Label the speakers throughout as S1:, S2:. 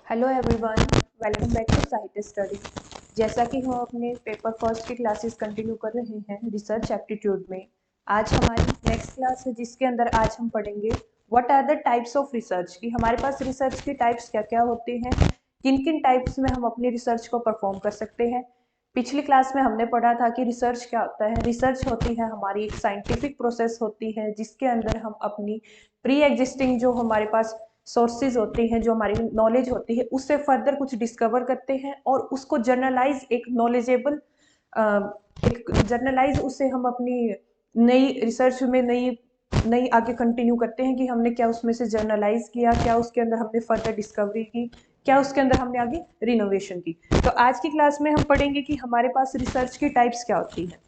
S1: Hello everyone, welcome back to Sahitya study. जैसा कि हम अपने पेपर फर्स्ट की क्लासेस कंटिन्यू कर रहे हैं रिसर्च एप्टीट्यूड में, आज हमारी नेक्स्ट क्लास है जिसके अंदर आज हम पढ़ेंगे what are the types of research, कि हमारे पास रिसर्च की टाइप्स क्या क्या होते हैं, किन किन टाइप्स में हम अपनी रिसर्च को परफॉर्म कर सकते हैं। पिछली क्लास में हमने पढ़ा था कि रिसर्च क्या होता है। रिसर्च होती है हमारी एक साइंटिफिक प्रोसेस होती है जिसके अंदर हम अपनी प्री एग्जिस्टिंग जो हमारे पास सोर्सेज होते हैं, जो हमारी नॉलेज होती है, उससे फर्दर कुछ डिस्कवर करते हैं और उसको जर्नलाइज एक नॉलेजेबल एक जर्नलाइज उससे हम अपनी नई रिसर्च में नई नई आगे कंटिन्यू करते हैं कि हमने क्या उसमें से जर्नलाइज किया, क्या उसके अंदर हमने फर्दर डिस्कवरी की, क्या उसके अंदर हमने आगे रिनोवेशन की। तो आज की क्लास में हम पढ़ेंगे कि हमारे पास रिसर्च की टाइप्स क्या होती है।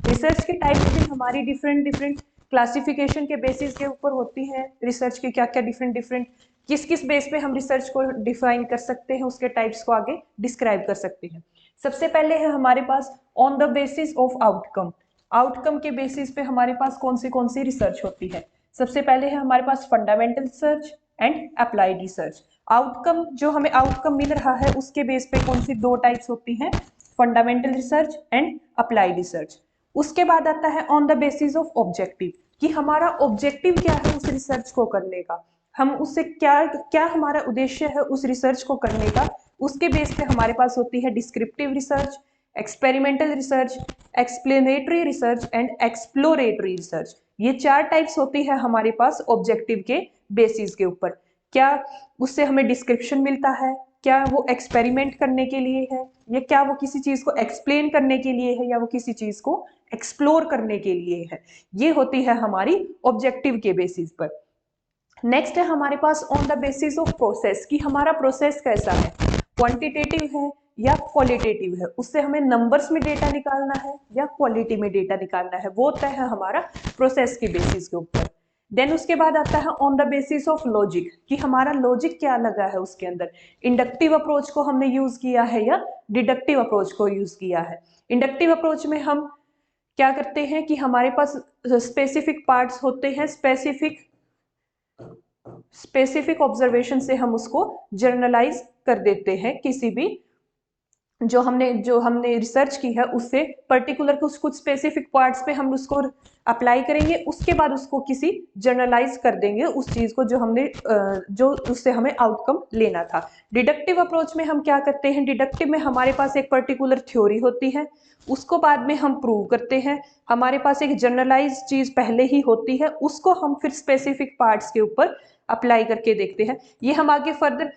S1: रिसर्च की टाइप्स भी हमारी डिफरेंट डिफरेंट क्लासिफिकेशन के बेसिस के ऊपर होती है। रिसर्च के क्या क्या डिफरेंट डिफरेंट किस किस बेस पे हम रिसर्च को डिफाइन कर सकते हैं, उसके टाइप्स को आगे डिस्क्राइब कर सकते हैं। सबसे पहले है हमारे pass on the basis of outcome. Outcome के बेसिस पे हमारे पास कौन सी रिसर्च होती है। सबसे पहले है हमारे पास fundamental research and applied research. Outcome जो हमें आउटकम मिल रहा है उसके बेस पे कौन सी दो टाइप्स होती हैं, fundamental research and applied research. उसके बाद आता है on the basis of objective, कि हमारा ऑब्जेक्टिव क्या है उस रिसर्च को करने का, हम उससे क्या क्या हमारा उद्देश्य है उस रिसर्च को करने का। उसके बेस पे हमारे पास होती है descriptive research, experimental research, explanatory research and exploratory research. ये चार टाइप्स होती है हमारे पास ऑब्जेक्टिव के बेसिस के ऊपर। क्या उससे हमें डिस्क्रिप्शन मिलता है, क्या वो एक्सपेरिमेंट करने के लिए है, या क्या वो किसी चीज को एक्सप्लेन करने के लिए है, या वो किसी चीज को एक्सप्लोर करने के लिए है। ये होती है हमारी ऑब्जेक्टिव के बेसिस पर। नेक्स्ट है हमारे pass on the basis of process, कि हमारा प्रोसेस कैसा है, क्वांटिटेटिव है या क्वालिटेटिव है, उससे हमें नंबर्स में डेटा निकालना है या क्वालिटी में डेटा निकालना है, वो होता है हमारा प्रोसेस के बेसिस के ऊपर। देन उसके बाद आता है on the basis of logic, कि हमारा लॉजिक क्या लगा है उसके अंदर, इंडक्टिव अप्रोच को हमने यूज किया है या डिडक्टिव अप्रोच को यूज किया है। इंडक्टिव अप्रोच में हम क्या करते हैं कि हमारे पास स्पेसिफिक पार्ट्स होते हैं, स्पेसिफिक ऑब्जर्वेशन से हम उसको जर्नलाइज कर देते हैं, किसी भी जो हमने रिसर्च की है उससे पर्टिकुलर कुछ स्पेसिफिक पार्ट्स पे हम उसको अप्लाई करेंगे, उसके बाद उसको किसी जर्नलाइज कर देंगे उस चीज को जो उससे हमें आउटकम लेना था। डिडक्टिव अप्रोच में हम क्या करते हैं, डिडक्टिव में हमारे पास एक पर्टिकुलर थ्योरी होती है, उसको बाद में हम प्रूव करते हैं। हमारे पास एक जनरलाइज चीज पहले ही होती है, उसको हम फिर स्पेसिफिक पार्ट्स के ऊपर अप्लाई करके देखते हैं। ये हम आगे फर्दर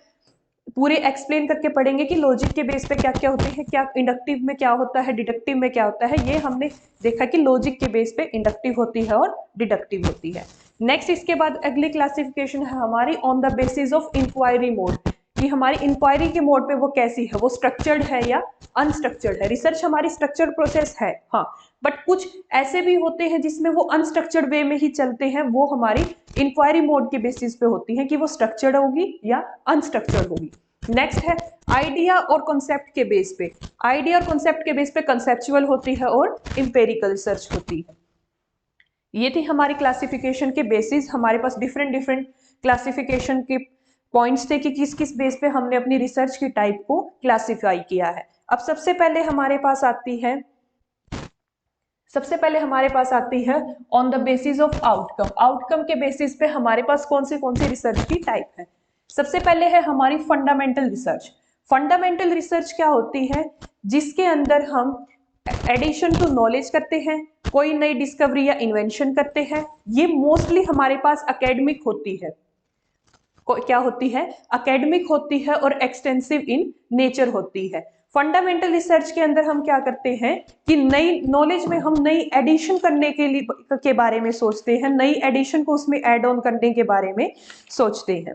S1: पूरे एक्सप्लेन करके पढ़ेंगे कि लॉजिक के बेस पे क्या क्या होते हैं, क्या इंडक्टिव में क्या होता है, डिडक्टिव में क्या होता है। ये हमने देखा कि लॉजिक के बेस पे इंडक्टिव होती है और डिडक्टिव होती है। नेक्स्ट इसके बाद अगली क्लासिफिकेशन है हमारी on the basis of inquiry mode, कि हमारी इंक्वायरी के मोड पे वो कैसी है, वो स्ट्रक्चर्ड है या अनस्ट्रक्चर्ड है। रिसर्च हमारी स्ट्रक्चर्ड प्रोसेस है, हाँ, बट कुछ ऐसे भी होते हैं जिसमें वो अनस्ट्रक्चर्ड वे में ही चलते हैं, वो हमारी इंक्वायरी मोड के बेसिस पे होती है कि वो स्ट्रक्चर्ड होगी या अनस्ट्रक्चर्ड होगी। नेक्स्ट है आइडिया और कॉन्सेप्ट के बेस पे। आइडिया और कॉन्सेप्ट के बेस पे कंसेप्चुअल होती है और इंपेरिकल रिसर्च होती है। ये थी हमारी क्लासिफिकेशन के बेसिस। हमारे पास डिफरेंट डिफरेंट क्लासिफिकेशन के पॉइंट्स थे कि किस किस बेस पे हमने अपनी रिसर्च की टाइप को क्लासिफाई किया है। अब सबसे पहले हमारे पास आती है on the basis of outcome. Outcome के बेसिस पे हमारे पास कौन सी रिसर्च की टाइप है। सबसे पहले है हमारी फंडामेंटल रिसर्च। फंडामेंटल रिसर्च क्या होती है, जिसके अंदर हम एडिशन टू नॉलेज करते हैं, कोई नई डिस्कवरी या इन्वेंशन करते हैं। ये मोस्टली हमारे पास एकेडमिक होती है, क्या होती है, एकेडमिक होती है और एक्सटेंसिव इन नेचर होती है। फंडामेंटल रिसर्च के अंदर हम क्या करते हैं कि नई नॉलेज में हम नई एडिशन करने के बारे में सोचते हैं, नई एडिशन को उसमें ऐड ऑन करने के बारे में सोचते हैं।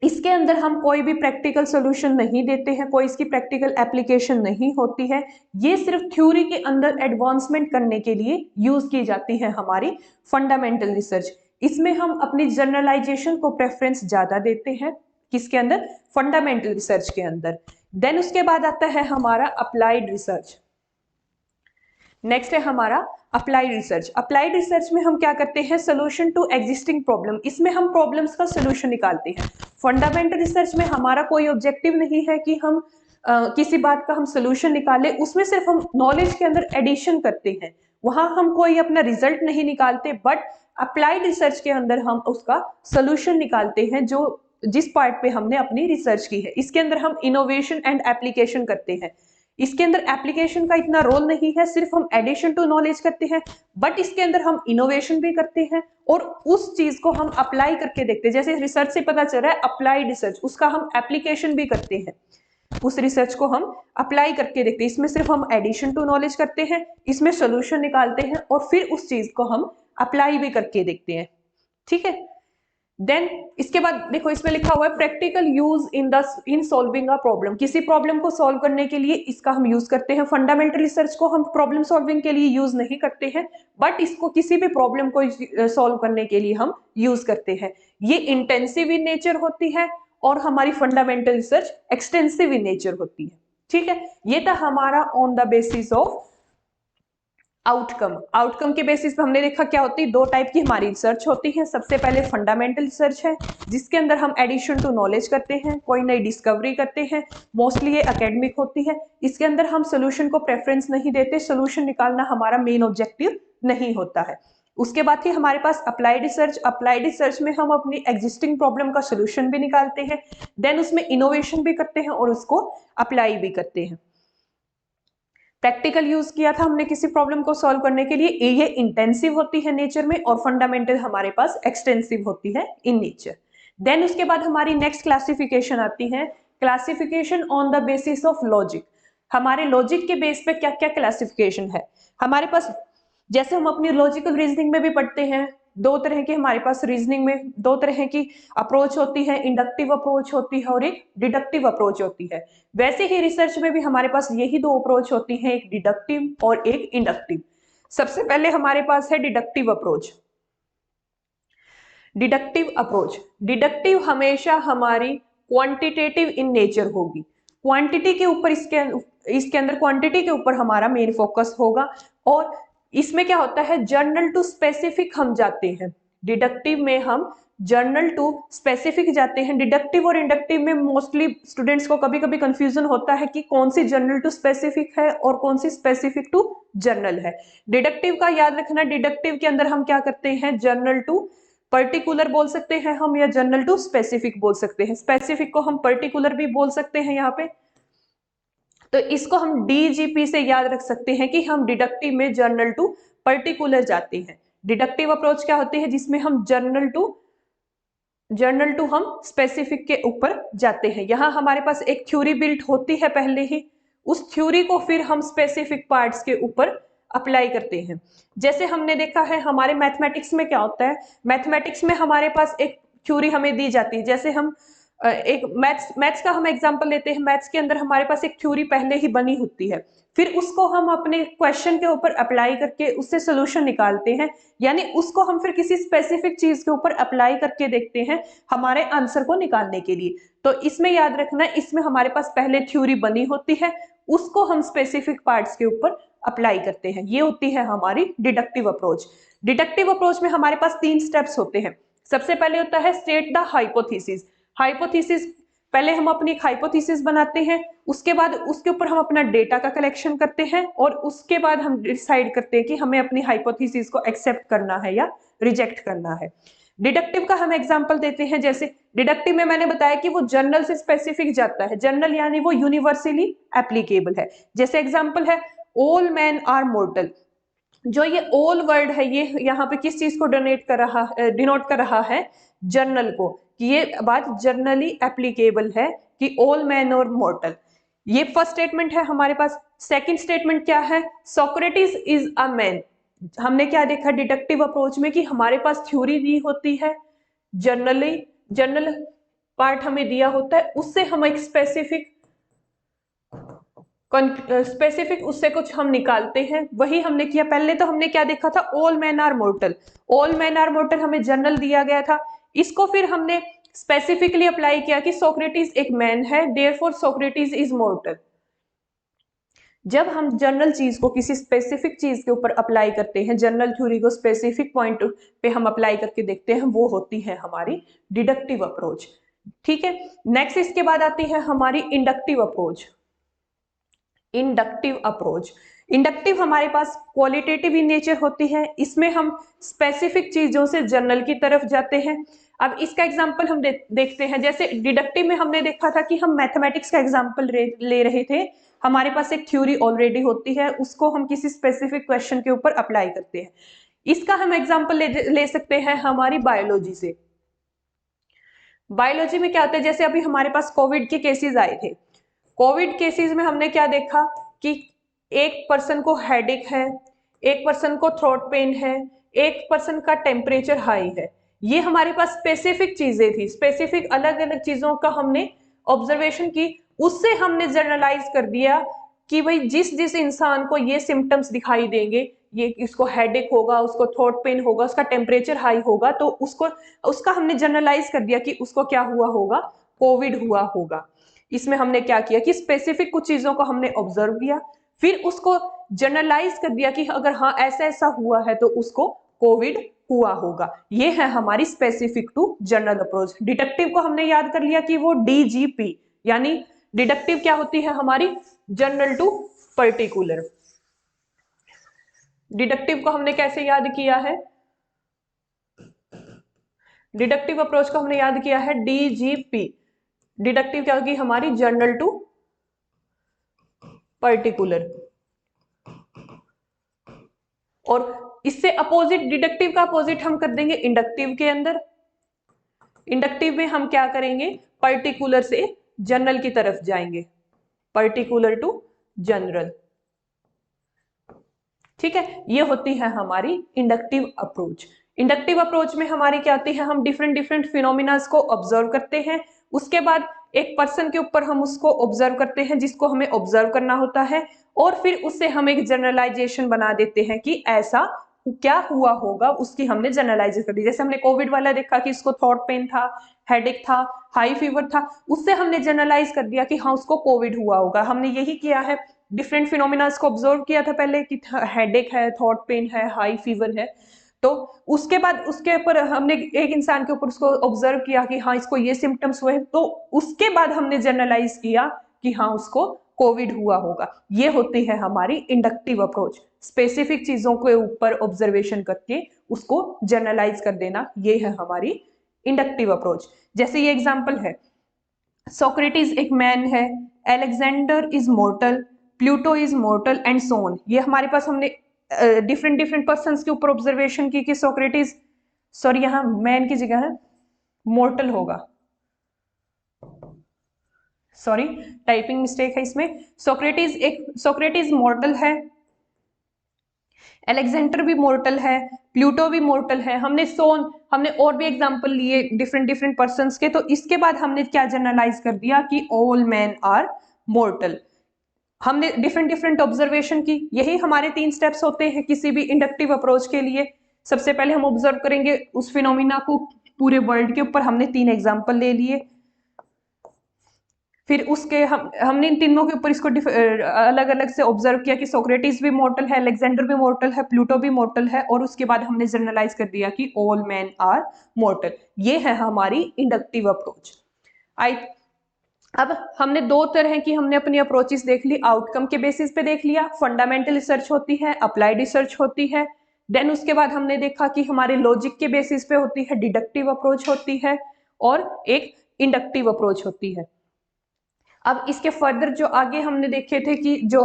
S1: इसके अंदर हम कोई भी प्रैक्टिकल सोल्यूशन नहीं देते हैं, कोई इसकी प्रैक्टिकल एप्लीकेशन नहीं होती है। ये सिर्फ थ्योरी के अंदर एडवांसमेंट करने के लिए यूज की जाती है हमारी फंडामेंटल रिसर्च। इसमें हम अपनी जनरलाइजेशन को प्रेफरेंस ज्यादा देते हैं, किसके अंदर, फंडामेंटल रिसर्च के अंदर। देन उसके बाद आता है हमारा अप्लाइड रिसर्च। नेक्स्ट है हमारा अप्लाइड रिसर्च। अप्लाइड रिसर्च में हम क्या करते हैं, सोल्यूशन टू एग्जिस्टिंग प्रॉब्लम, इसमें हम प्रॉब्लम्स का सोल्यूशन निकालते हैं। फंडामेंटल रिसर्च में हमारा कोई ऑब्जेक्टिव नहीं है कि हम किसी बात का हम सोल्यूशन निकालें, उसमें सिर्फ हम नॉलेज के अंदर एडिशन करते हैं, वहां हम कोई अपना रिजल्ट नहीं निकालते। बट अप्लाइड रिसर्च के अंदर हम उसका सोल्यूशन निकालते हैं, जो जिस पार्ट पे हमने अपनी रिसर्च की है। इसके अंदर हम इनोवेशन एंड एप्लीकेशन करते हैं। इसके अंदर एप्लीकेशन का इतना रोल नहीं है, सिर्फ हम एडिशन टू नॉलेज करते हैं, बट इसके अंदर हम इनोवेशन भी करते हैं और उस चीज को हम अप्लाई करके देखते हैं। जैसे रिसर्च से पता चल रहा है अप्लाइड रिसर्च, उसका हम एप्लीकेशन भी करते हैं, उस रिसर्च को हम अप्लाई करके देखते हैं। इसमें सिर्फ हम एडिशन टू नॉलेज करते हैं, इसमें सोल्यूशन निकालते हैं और फिर उस चीज को हम अप्लाई भी करके देखते हैं। ठीक है, देन इसके बाद देखो इसमें लिखा हुआ है practical use in solving a problem. किसी प्रॉब्लम को सॉल्व करने के लिए इसका हम यूज करते हैं। फंडामेंटल रिसर्च को हम प्रॉब्लम सॉल्विंग के लिए यूज नहीं करते हैं, बट इसको किसी भी प्रॉब्लम को सॉल्व करने के लिए हम यूज करते हैं। ये इंटेंसिव इन नेचर होती है और हमारी fundamental research extensive in nature होती है। ठीक है, ये था हमारा on the basis of outcome. Outcome के बेसिस पे हमने देखा क्या होती है, दो टाइप की हमारी रिसर्च होती है। सबसे पहले फंडामेंटल रिसर्च है, जिसके अंदर हम एडिशन टू नॉलेज करते हैं, कोई नई डिस्कवरी करते हैं, मोस्टली ये एकेडमिक होती है। इसके अंदर हम सोल्यूशन को प्रेफरेंस नहीं देते, सोल्यूशन निकालना हमारा मेन ऑब्जेक्टिव नहीं होता है। उसके बाद ही हमारे पास अप्लाइड रिसर्च। अप्लाइड रिसर्च में हम अपनी एग्जिस्टिंग प्रॉब्लम का सोल्यूशन भी निकालते हैं, देन उसमें इनोवेशन भी करते हैं और उसको अप्लाई भी करते हैं। प्रैक्टिकल यूज किया था हमने किसी प्रॉब्लम को सॉल्व करने के लिए, ये इंटेंसिव होती है नेचर में और फंडामेंटल हमारे पास एक्सटेंसिव होती है इन नेचर। देन उसके बाद हमारी नेक्स्ट क्लासिफिकेशन आती है, classification on the basis of logic. हमारे लॉजिक के बेस पे क्या क्या क्लासिफिकेशन है हमारे पास। जैसे हम अपनी लॉजिकल रीजनिंग में भी पढ़ते हैं, दो तरह के हमारे पास रीजनिंग में दो तरह की अप्रोच होती है, इंडक्टिव अप्रोच होती है और एक डिडक्टिव अप्रोच होती है। वैसे ही रिसर्च में भी हमारे पास यही दो अप्रोच होती है, एक डिडक्टिव और एक इंडक्टिव। सबसे पहले हमारे पास है deductive approach. Deductive approach, deductive हमेशा हमारी क्वांटिटेटिव इन नेचर होगी। क्वांटिटी के ऊपर इसके अंदर क्वांटिटी के ऊपर हमारा मेन फोकस होगा और इसमें क्या होता है, जर्नल टू स्पेसिफिक हम जाते हैं। डिडक्टिव में हम जर्नल टू स्पेसिफिक जाते हैं। डिडक्टिव और इंडक्टिव में मोस्टली स्टूडेंट्स को कभी कभी कंफ्यूजन होता है कि कौन सी जर्नल टू स्पेसिफिक है और कौन सी स्पेसिफिक टू जर्नल है। डिडक्टिव का याद रखना, डिडक्टिव के अंदर हम क्या करते हैं, जर्नल टू पर्टिकुलर बोल सकते हैं हम या जर्नल टू स्पेसिफिक बोल सकते हैं। स्पेसिफिक को हम पर्टिकुलर भी बोल सकते हैं यहाँ पे। तो इसको हम डीजीपी से याद रख सकते हैं कि हम डिडक्टिव में जर्नल टू पर्टिकुलर जाते हैं। डिडक्टिव अप्रोच क्या होती है, जिसमें हम जर्नल टू हम स्पेसिफिक के ऊपर जाते हैं। यहाँ हमारे पास एक थ्योरी बिल्ट होती है पहले ही, उस थ्योरी को फिर हम स्पेसिफिक पार्ट्स के ऊपर अप्लाई करते हैं। जैसे हमने देखा है हमारे मैथमेटिक्स में क्या होता है, मैथमेटिक्स में हमारे पास एक थ्योरी हमें दी जाती है। जैसे हम एक मैथ्स का हम एग्जांपल लेते हैं, मैथ्स के अंदर हमारे पास एक थ्योरी पहले ही बनी होती है, फिर उसको हम अपने क्वेश्चन के ऊपर अप्लाई करके उससे सोल्यूशन निकालते हैं, यानी उसको हम फिर किसी स्पेसिफिक चीज के ऊपर अप्लाई करके देखते हैं हमारे आंसर को निकालने के लिए। तो इसमें याद रखना, इसमें हमारे पास पहले थ्योरी बनी होती है, उसको हम स्पेसिफिक पार्ट्स के ऊपर अप्लाई करते हैं। ये होती है हमारी डिडक्टिव अप्रोच। डिडक्टिव अप्रोच में हमारे पास 3 स्टेप्स होते हैं। सबसे पहले होता है स्टेट द हाइपोथेसिस। हाइपोथेसिस, पहले हम अपनी एक हाइपोथेसिस बनाते हैं, उसके बाद उसके ऊपर हम अपना डेटा का कलेक्शन करते हैं और उसके बाद हम डिसाइड करते हैं कि हमें अपनी हाइपोथेसिस को एक्सेप्ट करना है या रिजेक्ट करना है। डिडक्टिव का हम एग्जांपल देते हैं, जैसे डिडक्टिव में मैंने बताया कि वो जर्नल से स्पेसिफिक जाता है, जर्नल यानी वो यूनिवर्सली एप्लीकेबल है। जैसे एग्जांपल है ऑल मैन आर मोर्टल। जो ये ऑल वर्ड है, ये यहाँ पे किस चीज को डिनोट कर रहा है, जर्नल को, कि ये बात जर्नली एप्लीकेबल है कि ऑल मैन और मॉर्टल। ये फर्स्ट स्टेटमेंट है हमारे पास। सेकंड स्टेटमेंट क्या है, सोक्रेटिस इज अ मैन। हमने क्या देखा डिडक्टिव अप्रोच में कि हमारे पास थ्योरी दी होती है, जर्नल पार्ट हमें दिया होता है, उससे हम एक स्पेसिफिक उससे कुछ हम निकालते हैं। वही हमने किया। पहले तो हमने क्या देखा था, all man are mortal. All man are mortal हमें जर्नल दिया गया था, इसको फिर हमने स्पेसिफिकली अप्लाई किया कि सोक्रेटिस एक मैन है, देयरफॉर सोक्रेटिस इज मोर्टल। जब हम जनरल चीज को किसी स्पेसिफिक चीज के ऊपर अप्लाई करते हैं, जनरल थ्योरी को स्पेसिफिक पॉइंट पे हम अप्लाई करके देखते हैं, वो होती है हमारी डिडक्टिव अप्रोच। ठीक है, नेक्स्ट इसके बाद आती है हमारी inductive approach. Inductive approach, inductive हमारे पास क्वालिटेटिव इन नेचर होती है, इसमें हम स्पेसिफिक चीजों से जनरल की तरफ जाते हैं। अब इसका एग्जांपल हम देखते हैं, जैसे डिडक्टिव में हमने देखा था कि हम मैथमेटिक्स का एग्जांपल ले रहे थे, हमारे पास एक थ्योरी ऑलरेडी होती है, उसको हम किसी स्पेसिफिक क्वेश्चन के ऊपर अप्लाई करते हैं। इसका हम एग्जांपल ले सकते हैं हमारी बायोलॉजी से। बायोलॉजी में क्या होता है, जैसे अभी हमारे पास कोविड के केसेस आए थे, कोविड केसेस में हमने क्या देखा कि एक पर्सन को हेडेक है, एक पर्सन को थ्रोट पेन है, एक पर्सन का टेम्परेचर हाई है। ये हमारे पास स्पेसिफिक चीजें थी, स्पेसिफिक अलग अलग चीजों का हमने ऑब्जर्वेशन की, उससे हमने जनरलाइज कर दिया कि भाई जिस जिस इंसान को ये सिम्टम्स दिखाई देंगे, ये इसको हेडेक होगा, उसको थ्रोट पेन होगा, उसका टेम्परेचर हाई होगा, तो उसका हमने जनरलाइज कर दिया कि उसको क्या हुआ होगा, कोविड हुआ होगा। इसमें हमने क्या किया कि स्पेसिफिक कुछ चीजों को हमने ऑब्जर्व किया, फिर उसको जनरलाइज कर दिया कि अगर हाँ ऐसा ऐसा हुआ है तो उसको कोविड हुआ होगा। ये है हमारी specific to general approach. Deductive को हमने याद कर लिया कि वो डीजीपी, यानी डिडक्टिव क्या होती है हमारी, जनरल टू पर्टिकुलर। डिडक्टिव को हमने कैसे याद किया है, डिडक्टिव अप्रोच को हमने याद किया है डीजीपी। डिडक्टिव क्या होगी हमारी, जनरल टू पर्टिकुलर। और इससे अपोजिट, डिडक्टिव का अपोजिट हम कर देंगे इंडक्टिव के अंदर। इंडक्टिव में हम क्या करेंगे, पर्टिकुलर से जनरल की तरफ जाएंगे, पर्टिकुलर टू जनरल। ठीक है, ये होती है हमारी इंडक्टिव अप्रोच। इंडक्टिव अप्रोच में हमारी क्या होती है, हम डिफरेंट डिफरेंट फिनोमिनास को ऑब्जर्व करते हैं, उसके बाद एक पर्सन के ऊपर हम उसको ऑब्जर्व करते हैं जिसको हमें ऑब्जर्व करना होता है, और फिर उससे हम एक जनरलाइजेशन बना देते हैं कि ऐसा क्या हुआ होगा, उसकी हमने जनरलाइज कर दी। जैसे हमने कोविड वाला देखा कि इसको थ्रोट पेन था, हेडेक था, हाई फीवर था, उससे हमने जनरलाइज कर दिया कि हाँ उसको कोविड हुआ होगा। हमने यही किया है, डिफरेंट फिनोमिनास को ऑब्जर्व किया था पहले कि हेडेक है, थ्रोट पेन है, हाई फीवर है, तो उसके बाद उसके ऊपर हमने एक इंसान के ऊपर उसको ऑब्जर्व किया कि हाँ इसको ये सिम्टम्स हुए, तो उसके बाद हमने जनरलाइज किया कि हाँ उसको कोविड हुआ होगा। ये होती है हमारी इंडक्टिव अप्रोच, स्पेसिफिक चीजों के ऊपर ऑब्जर्वेशन करके उसको जनरलाइज कर देना, ये है हमारी इंडक्टिव अप्रोच। जैसे ये एग्जांपल है, सोक्रेटिस एक मैन है, Alexander is मॉर्टल, Pluto is मॉर्टल and so on. ये हमारे पास हमने डिफरेंट डिफरेंट पर्सन के ऊपर ऑब्जर्वेशन की कि सोक्रेटिस, सॉरी यहाँ मैन की जगह है मॉर्टल होगा, सॉरी टाइपिंग मिस्टेक है इसमें। सोक्रेटिस मॉर्टल है, अलेक्जेंडर भी मॉर्टल है, प्लूटो भी मॉर्टल है, हमने और भी एग्जांपल लिए डिफरेंट डिफरेंट पर्संस के। तो इसके बाद हमने क्या जनरलाइज कर दिया कि ऑल मैन आर मॉर्टल। हमने डिफरेंट डिफरेंट ऑब्जर्वेशन की, यही हमारे 3 स्टेप्स होते हैं किसी भी इंडक्टिव अप्रोच के लिए। सबसे पहले हम ऑब्जर्व करेंगे उस फिनोमिना को पूरे वर्ल्ड के ऊपर, हमने 3 एग्जांपल ले लिए, फिर उसके हमने इन तीनों के ऊपर इसको अलग अलग से ऑब्जर्व किया कि सोक्रेटिस भी मॉर्टल है, अलेक्जेंडर भी मॉर्टल है, प्लूटो भी मॉर्टल है, और उसके बाद हमने जनरलाइज कर दिया कि ऑल मैन आर मॉर्टल। ये है हमारी इंडक्टिव अप्रोच। अब हमने 2 तरह की हमने अपनी अप्रोचेस देख ली, आउटकम के बेसिस पे देख लिया, फंडामेंटल रिसर्च होती है, अप्लाइड रिसर्च होती है, देन उसके बाद हमने देखा कि हमारे लॉजिक के बेसिस पे होती है, डिडक्टिव अप्रोच होती है, और एक इंडक्टिव अप्रोच होती है। अब इसके फर्दर जो आगे हमने देखे थे कि जो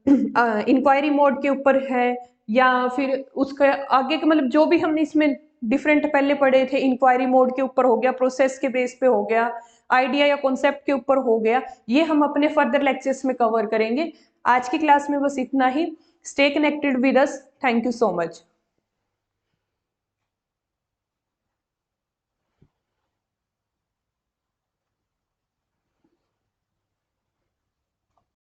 S1: इंक्वायरी मोड के ऊपर है, या फिर उसके आगे के मतलब जो भी हमने इसमें डिफरेंट पहले पढ़े थे, इंक्वायरी मोड के ऊपर हो गया, प्रोसेस के बेस पे हो गया, आइडिया या कॉन्सेप्ट के ऊपर हो गया, ये हम अपने फर्दर लेक्चर्स में कवर करेंगे। आज की क्लास में बस इतना ही। Stay connected with us. Thank you so much.